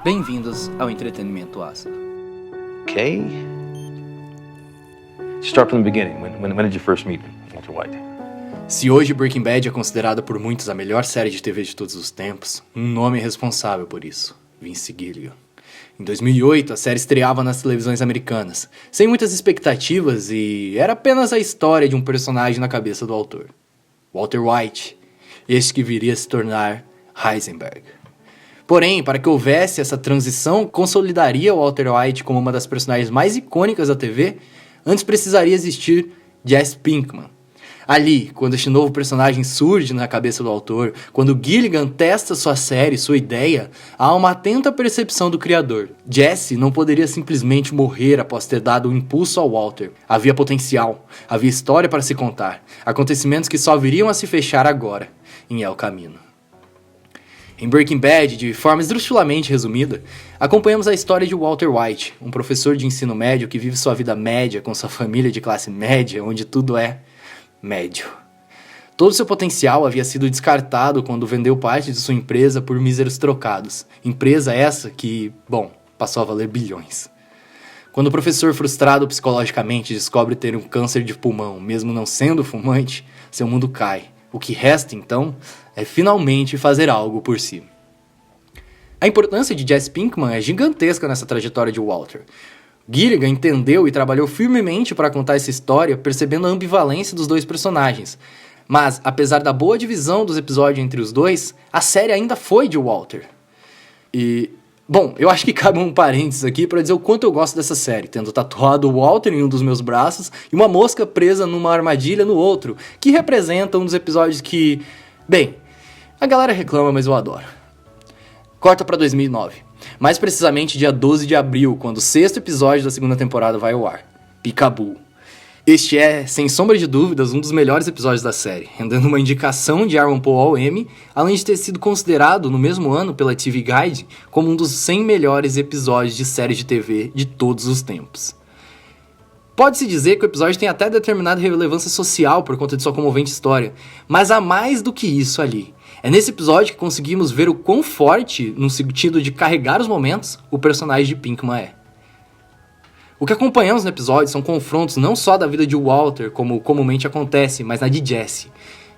Bem-vindos ao Entretenimento Ácido. Okay. Start from the beginning. When did you first meet Walter White? Se hoje Breaking Bad é considerada por muitos a melhor série de TV de todos os tempos, um nome é responsável por isso: Vince Gilligan. Em 2008, a série estreava nas televisões americanas, sem muitas expectativas, e era apenas a história de um personagem na cabeça do autor, Walter White, este que viria a se tornar Heisenberg. Porém, para que houvesse essa transição, consolidaria Walter White como uma das personagens mais icônicas da TV, antes precisaria existir Jesse Pinkman. Ali, quando este novo personagem surge na cabeça do autor, quando Gilligan testa sua série, sua ideia, há uma atenta percepção do criador. Jesse não poderia simplesmente morrer após ter dado um impulso ao Walter. Havia potencial, havia história para se contar, acontecimentos que só viriam a se fechar agora, em El Camino. Em Breaking Bad, de forma esdrúxulamente resumida, acompanhamos a história de Walter White, um professor de ensino médio que vive sua vida média com sua família de classe média, onde tudo é médio. Todo seu potencial havia sido descartado quando vendeu parte de sua empresa por míseros trocados. Empresa essa que, passou a valer bilhões. Quando o professor, frustrado psicologicamente, descobre ter um câncer de pulmão, mesmo não sendo fumante, seu mundo cai. O que resta, então, é finalmente fazer algo por si. A importância de Jesse Pinkman é gigantesca nessa trajetória de Walter. Gilligan entendeu e trabalhou firmemente para contar essa história, percebendo a ambivalência dos dois personagens. Mas, apesar da boa divisão dos episódios entre os dois, a série ainda foi de Walter. Eu acho que cabe um parênteses aqui para dizer o quanto eu gosto dessa série, tendo tatuado o Walter em um dos meus braços e uma mosca presa numa armadilha no outro, que representa um dos episódios que, a galera reclama, mas eu adoro. Corta para 2009, mais precisamente dia 12 de abril, quando o 6º episódio da segunda temporada vai ao ar, Peekaboo. Este é, sem sombra de dúvidas, um dos melhores episódios da série, rendendo uma indicação de Aaron Paul ao Emmy, além de ter sido considerado, no mesmo ano, pela TV Guide, como um dos 100 melhores episódios de séries de TV de todos os tempos. Pode-se dizer que o episódio tem até determinada relevância social por conta de sua comovente história, mas há mais do que isso ali. É nesse episódio que conseguimos ver o quão forte, no sentido de carregar os momentos, o personagem de Pinkman é. O que acompanhamos no episódio são confrontos não só da vida de Walter, como comumente acontece, mas na de Jesse.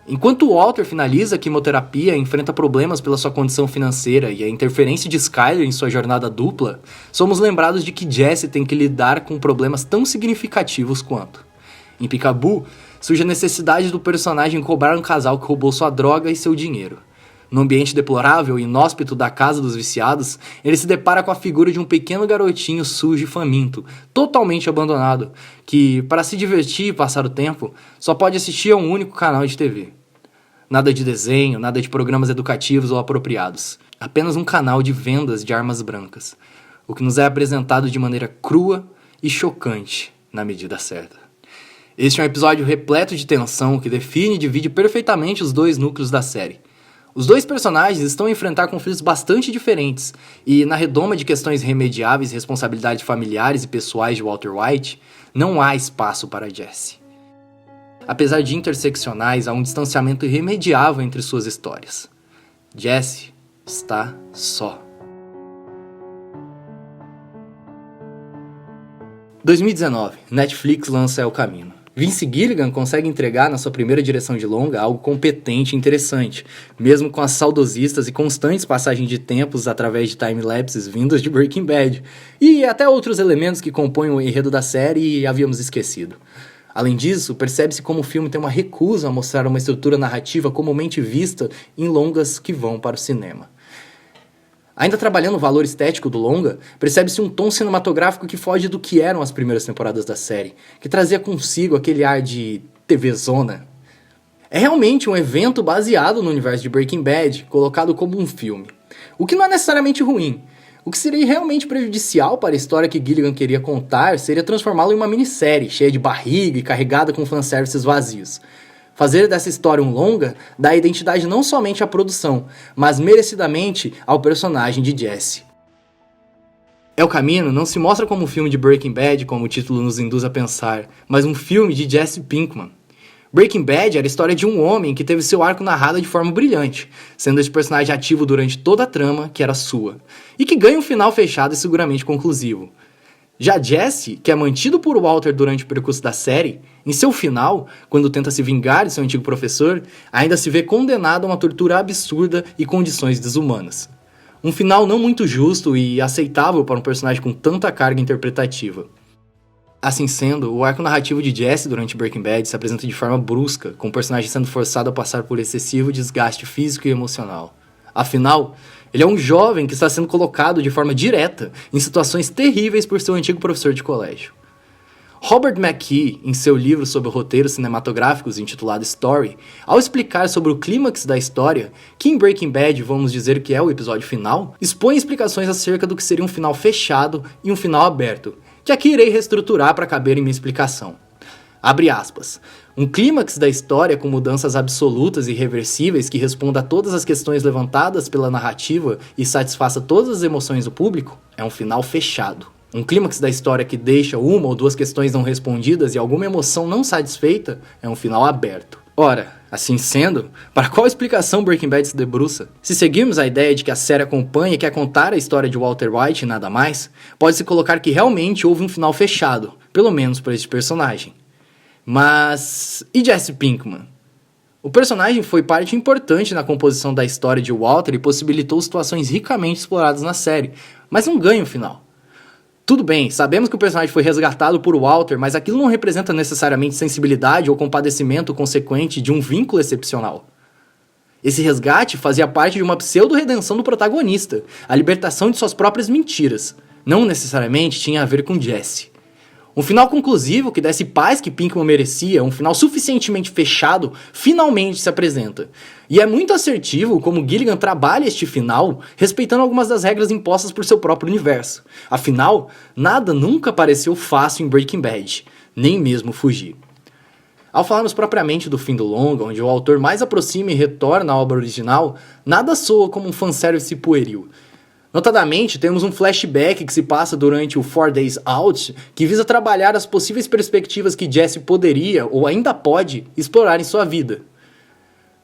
Enquanto Walter finaliza a quimioterapia e enfrenta problemas pela sua condição financeira e a interferência de Skyler em sua jornada dupla, somos lembrados de que Jesse tem que lidar com problemas tão significativos quanto. Em Peekaboo, surge a necessidade do personagem cobrar um casal que roubou sua droga e seu dinheiro. No ambiente deplorável e inóspito da casa dos viciados, ele se depara com a figura de um pequeno garotinho sujo e faminto, totalmente abandonado, que, para se divertir e passar o tempo, só pode assistir a um único canal de TV. Nada de desenho, nada de programas educativos ou apropriados. Apenas um canal de vendas de armas brancas, o que nos é apresentado de maneira crua e chocante na medida certa. Este é um episódio repleto de tensão que define e divide perfeitamente os dois núcleos da série. Os dois personagens estão a enfrentar conflitos bastante diferentes, e na redoma de questões irremediáveis e responsabilidades familiares e pessoais de Walter White, não há espaço para Jesse. Apesar de interseccionais, há um distanciamento irremediável entre suas histórias. Jesse está só. 2019, Netflix lança El Camino. Vince Gilligan consegue entregar na sua primeira direção de longa algo competente e interessante, mesmo com as saudosistas e constantes passagens de tempos através de time-lapses vindos de Breaking Bad, e até outros elementos que compõem o enredo da série e havíamos esquecido. Além disso, percebe-se como o filme tem uma recusa a mostrar uma estrutura narrativa comumente vista em longas que vão para o cinema. Ainda trabalhando o valor estético do longa, percebe-se um tom cinematográfico que foge do que eram as primeiras temporadas da série, que trazia consigo aquele ar de TV-zona. É realmente um evento baseado no universo de Breaking Bad, colocado como um filme. O que não é necessariamente ruim. O que seria realmente prejudicial para a história que Gilligan queria contar seria transformá-lo em uma minissérie, cheia de barriga e carregada com fanservices vazios. Fazer dessa história um longa dá identidade não somente à produção, mas merecidamente ao personagem de Jesse. El Camino não se mostra como um filme de Breaking Bad, como o título nos induz a pensar, mas um filme de Jesse Pinkman. Breaking Bad era a história de um homem que teve seu arco narrado de forma brilhante, sendo esse personagem ativo durante toda a trama que era sua, e que ganha um final fechado e seguramente conclusivo. Já Jesse, que é mantido por Walter durante o percurso da série, em seu final, quando tenta se vingar de seu antigo professor, ainda se vê condenado a uma tortura absurda e condições desumanas. Um final não muito justo e aceitável para um personagem com tanta carga interpretativa. Assim sendo, o arco narrativo de Jesse durante Breaking Bad se apresenta de forma brusca, com o personagem sendo forçado a passar por excessivo desgaste físico e emocional. Afinal, ele é um jovem que está sendo colocado de forma direta em situações terríveis por seu antigo professor de colégio. Robert McKee, em seu livro sobre roteiros cinematográficos intitulado Story, ao explicar sobre o clímax da história, que em Breaking Bad vamos dizer que é o episódio final, expõe explicações acerca do que seria um final fechado e um final aberto, que aqui irei reestruturar para caber em minha explicação. Abre aspas. Um clímax da história com mudanças absolutas e irreversíveis que responda a todas as questões levantadas pela narrativa e satisfaça todas as emoções do público é um final fechado. Um clímax da história que deixa uma ou duas questões não respondidas e alguma emoção não satisfeita é um final aberto. Ora, assim sendo, para qual explicação Breaking Bad se debruça? Se seguirmos a ideia de que a série acompanha e quer contar a história de Walter White e nada mais, pode-se colocar que realmente houve um final fechado, pelo menos para este personagem. Mas... e Jesse Pinkman? O personagem foi parte importante na composição da história de Walter e possibilitou situações ricamente exploradas na série, mas não ganha um final. Tudo bem, sabemos que o personagem foi resgatado por Walter, mas aquilo não representa necessariamente sensibilidade ou compadecimento consequente de um vínculo excepcional. Esse resgate fazia parte de uma pseudo-redenção do protagonista, a libertação de suas próprias mentiras. Não necessariamente tinha a ver com Jesse. Um final conclusivo que desse paz que Pinkman merecia, um final suficientemente fechado, finalmente se apresenta. E é muito assertivo como Gilligan trabalha este final, respeitando algumas das regras impostas por seu próprio universo. Afinal, nada nunca pareceu fácil em Breaking Bad, nem mesmo fugir. Ao falarmos propriamente do fim do longa, onde o autor mais aproxima e retorna à obra original, nada soa como um fanservice pueril. Notadamente, temos um flashback que se passa durante o 4 Days Out, que visa trabalhar as possíveis perspectivas que Jesse poderia, ou ainda pode, explorar em sua vida.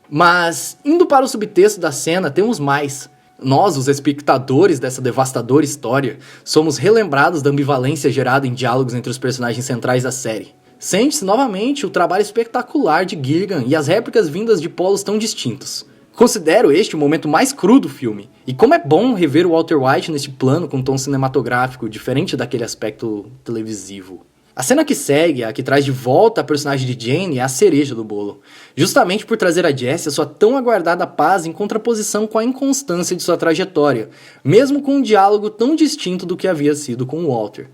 Mas, indo para o subtexto da cena, temos mais. Nós, os espectadores dessa devastadora história, somos relembrados da ambivalência gerada em diálogos entre os personagens centrais da série. Sente-se novamente o trabalho espetacular de Gilligan e as réplicas vindas de polos tão distintos. Considero este o momento mais cru do filme, e como é bom rever o Walter White neste plano com tom cinematográfico, diferente daquele aspecto televisivo. A cena que segue, a que traz de volta a personagem de Jane, é a cereja do bolo, justamente por trazer a Jessie a sua tão aguardada paz em contraposição com a inconstância de sua trajetória, mesmo com um diálogo tão distinto do que havia sido com o Walter.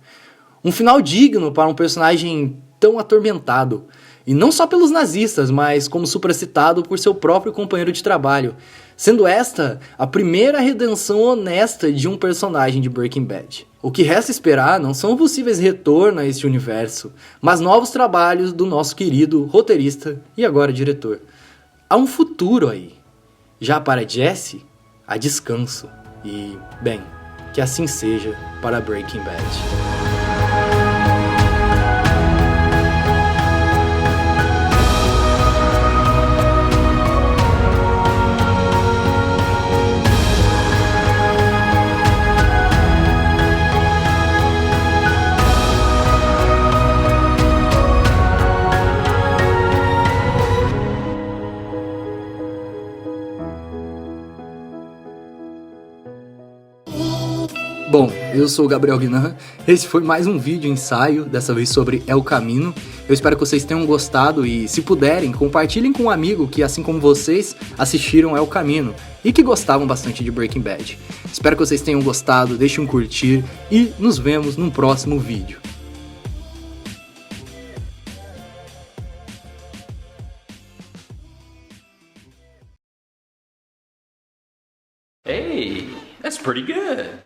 Um final digno para um personagem tão atormentado, e não só pelos nazistas, mas como supracitado por seu próprio companheiro de trabalho, sendo esta a primeira redenção honesta de um personagem de Breaking Bad. O que resta esperar não são possíveis retornos a este universo, mas novos trabalhos do nosso querido roteirista e agora diretor. Há um futuro aí. Já para Jesse, há descanso. E, bem, que assim seja para Breaking Bad. Bom, eu sou o Gabriel Guinan, esse foi mais um vídeo ensaio, dessa vez sobre El Camino. Eu espero que vocês tenham gostado e, se puderem, compartilhem com um amigo que, assim como vocês, assistiram El Camino e que gostavam bastante de Breaking Bad. Espero que vocês tenham gostado, deixem um curtir e nos vemos num próximo vídeo. Hey, that's pretty good.